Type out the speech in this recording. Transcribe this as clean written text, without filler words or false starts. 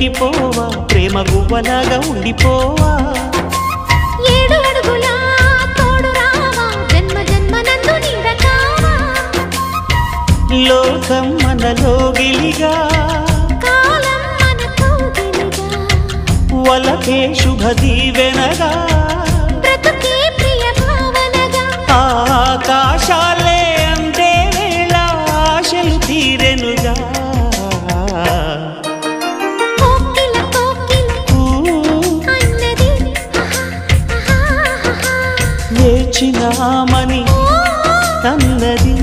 ఇంకిపోవా ప్రేమ గువ్వలాగా ఉండిపోవా ఏడు అడుగుల తోడు రావా జన్మ జన్మ నందు నీడ కావా లోకం మనలో గిలిగా కాలం మన కౌగిలిగా వలకే శుభ దీవెనగా బ్రతుకే ప్రియ భావనగా ఆకాశాలే అందే వేళ ఆశలు తీరెనుగా కోకిల కోకిల అన్నది వేచినామని అన్నది